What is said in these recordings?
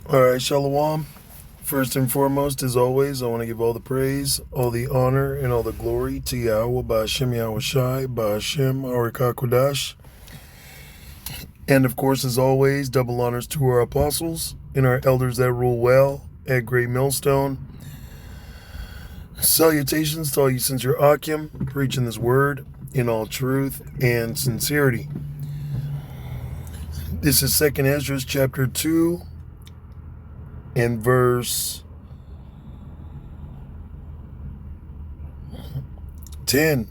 All right, Shalom. First and foremost, as always, I want to give all the praise, all the honor, and all the glory to Yahweh, Ba'Hashem Yahweh Shai, Ba'Hashem Arikakodash. And of course, as always, double honors to our apostles and our elders that rule well at Great Millstone. Salutations to all you sincere Akim, preaching this word in all truth and sincerity. This is 2nd Ezra chapter 2 and verse 10.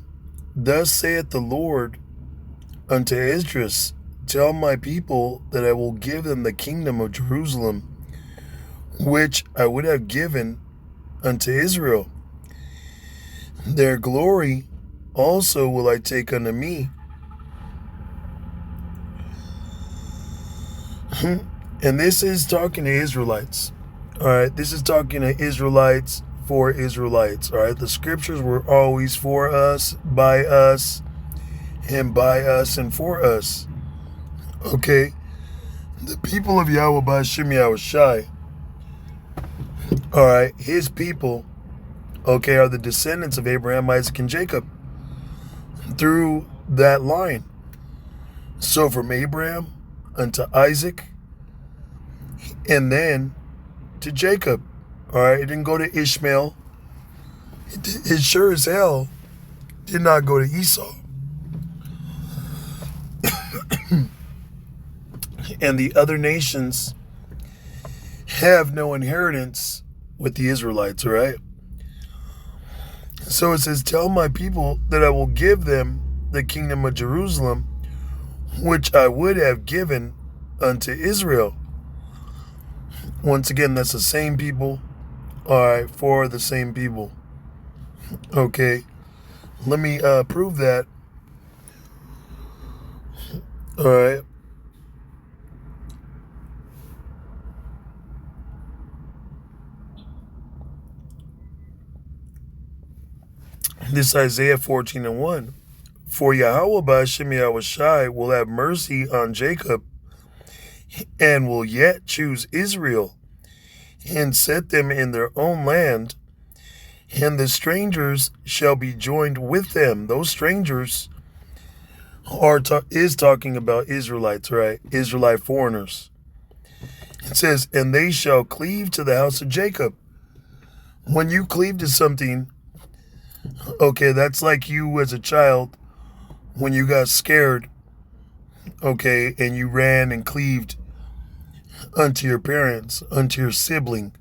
Thus saith the Lord unto Esdras, tell my people that I will give them the kingdom of Jerusalem, which I would have given unto Israel. Their glory also will I take unto me. And this is talking to Israelites. All right, this is talking to Israelites for Israelites. All right, the scriptures were always for us, and for us. Okay, the people of Yahweh Ba'Hashem Yahweh Shai, all right, his people, okay, are the descendants of Abraham, Isaac, and Jacob through that line. So from Abraham unto Isaac, and then to Jacob. All right, it didn't go to Ishmael. It sure as hell did not go to Esau. And the other nations have no inheritance with the Israelites, all right? So it says, tell my people that I will give them the kingdom of Jerusalem, which I would have given unto Israel. Once again, that's the same people, all right, for the same people. Okay, let me prove that. All right. This Isaiah 14 and 1. For Yahweh Ba'Hashem Yahweh Shai will have mercy on Jacob, and will yet choose Israel, and set them in their own land, and the strangers shall be joined with them. Those strangers is talking about Israelites, right? Israelite foreigners. It says, and they shall cleave to the house of Jacob. When you cleave to something, okay, that's like you as a child when you got scared, okay, and you ran and cleaved unto your parents, unto your sibling,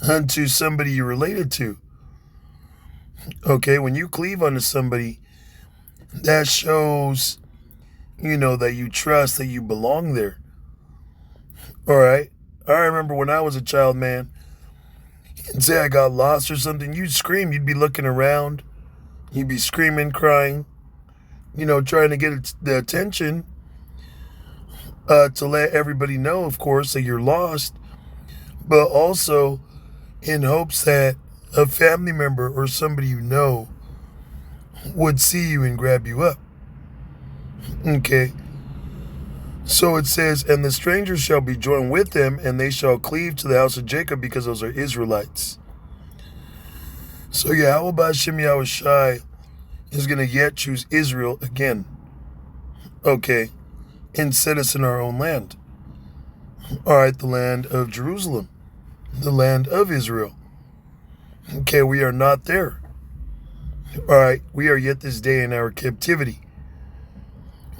unto somebody you related to. Okay, when you cleave unto somebody, that shows, that you trust, that you belong there. All right. I remember when I was a child, man, and say I got lost or something, you'd scream, you'd be looking around, you'd be screaming, crying, trying to get the attention to let everybody know, of course, that you're lost, but also in hopes that a family member or somebody you know would see you and grab you up. Okay. So it says, and the strangers shall be joined with them, and they shall cleave to the house of Jacob, because those are Israelites. So Yahweh Ba'Hashem Yahweh Shai is going to yet choose Israel again. Okay. And set us in our own land. All right, the land of Jerusalem. The land of Israel. Okay, we are not there. All right, we are yet this day in our captivity.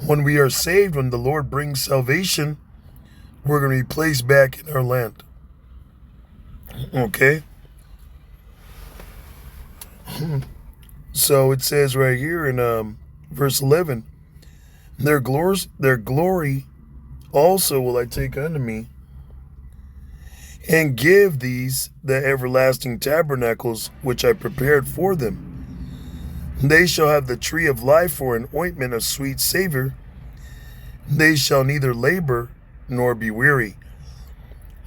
When we are saved, when the Lord brings salvation, we're going to be placed back in our land. Okay? So it says right here in verse 11, their glory also will I take unto me, and give these the everlasting tabernacles which I prepared for them. They shall have the tree of life for an ointment of sweet savor. They shall neither labor nor be weary.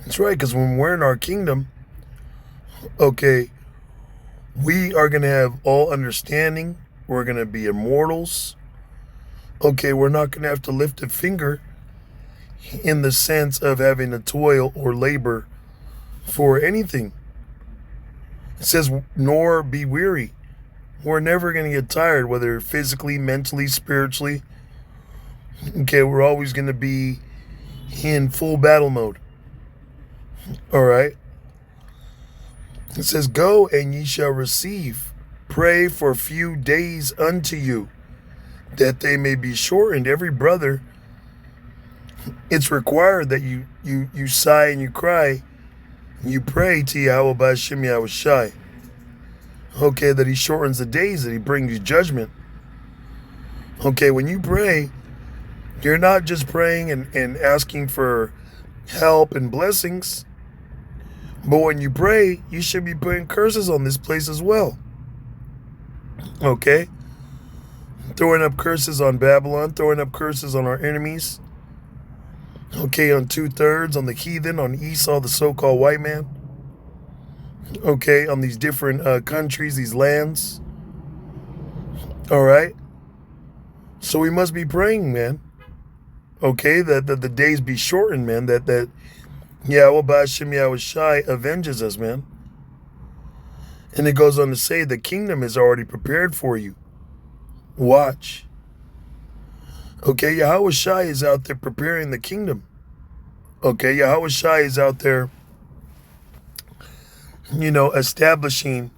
That's right, because when we're in our kingdom, okay, we are going to have all understanding. We're going to be immortals. Okay, we're not going to have to lift a finger in the sense of having to toil or labor for anything. It says, nor be weary. We're never going to get tired, whether physically, mentally, spiritually. Okay, we're always going to be in full battle mode. All right. It says, go and ye shall receive. Pray for a few days unto you, that they may be shortened. Every brother, it's required that you sigh and you cry, and you pray to Yahweh B'Hashem Yahweh Shai. Okay, that he shortens the days, that he brings you judgment. Okay, when you pray, you're not just praying and asking for help and blessings, but when you pray, you should be putting curses on this place as well. Okay? Throwing up curses on Babylon, throwing up curses on our enemies. Okay, on 2/3, on the heathen, on Esau, the so-called white man. Okay, on these different countries, these lands. All right? So we must be praying, man. Okay, that the days be shortened, man. That Yahweh B'Hashem Yahweh Shai avenges us, man. And it goes on to say the kingdom is already prepared for you. Watch. Okay, Yahweh Shai is out there preparing the kingdom. Okay, Yahweh Shai is out there, establishing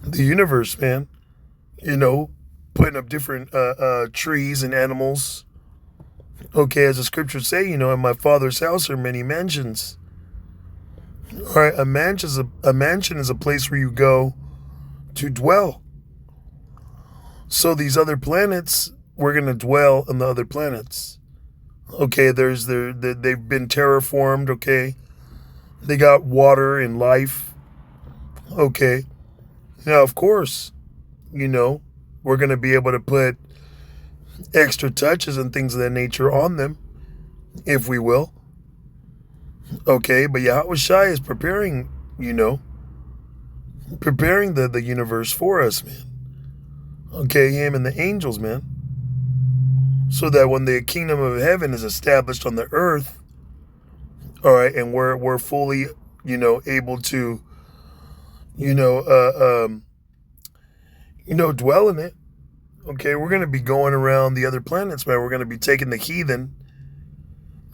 the universe, man. Putting up different trees and animals. Okay, as the scriptures say, in my Father's house are many mansions. All right, a mansion is a place where you go to dwell. So these other planets, we're going to dwell on the other planets. Okay, they've been terraformed, okay? They got water and life. Okay. Now, of course, we're going to be able to put extra touches and things of that nature on them, if we will. Okay, but Yahweh Shai is preparing, preparing the universe for us, man. Okay, him and the angels, man. So that when the kingdom of heaven is established on the earth, all right, and we're fully, able to, dwell in it. Okay, we're going to be going around the other planets, man. We're going to be taking the heathen,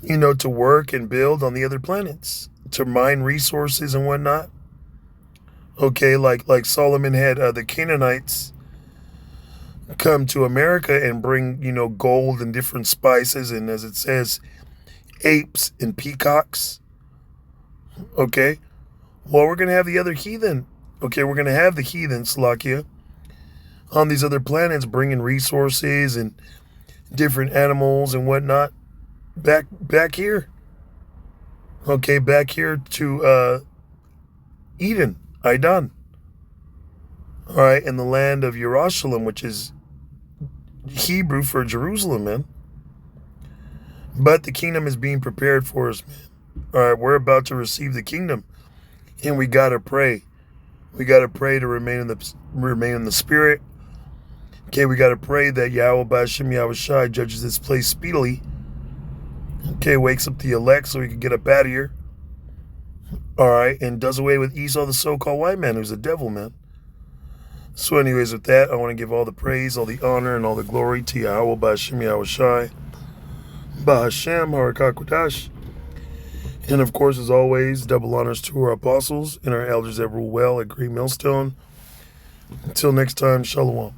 to work and build on the other planets, to mine resources and whatnot. Okay, like Solomon had the Canaanites come to America and bring, gold and different spices, and as it says, apes and peacocks. Okay, well, we're going to have the other heathen. Okay, we're going to have the heathen, Salakia, on these other planets, bringing resources and different animals and whatnot back here. Okay, back here to Eden, Aidan. All right, in the land of Yerushalayim, which is Hebrew for Jerusalem, man. But the kingdom is being prepared for us, man. All right, we're about to receive the kingdom, and we gotta pray. We gotta pray to remain in the spirit. Okay, we got to pray that Yahweh B'Hashem Yahweh Shai judges this place speedily. Okay, wakes up the elect so we can get up out of here. All right, and does away with Esau, the so-called white man, who's a devil, man. So anyways, with that, I want to give all the praise, all the honor, and all the glory to Yahweh B'Hashem Yahweh Shai, B'Hashem HaRakakwadash. And of course, as always, double honors to our apostles and our elders that rule well at Great Millstone. Until next time, Shalom.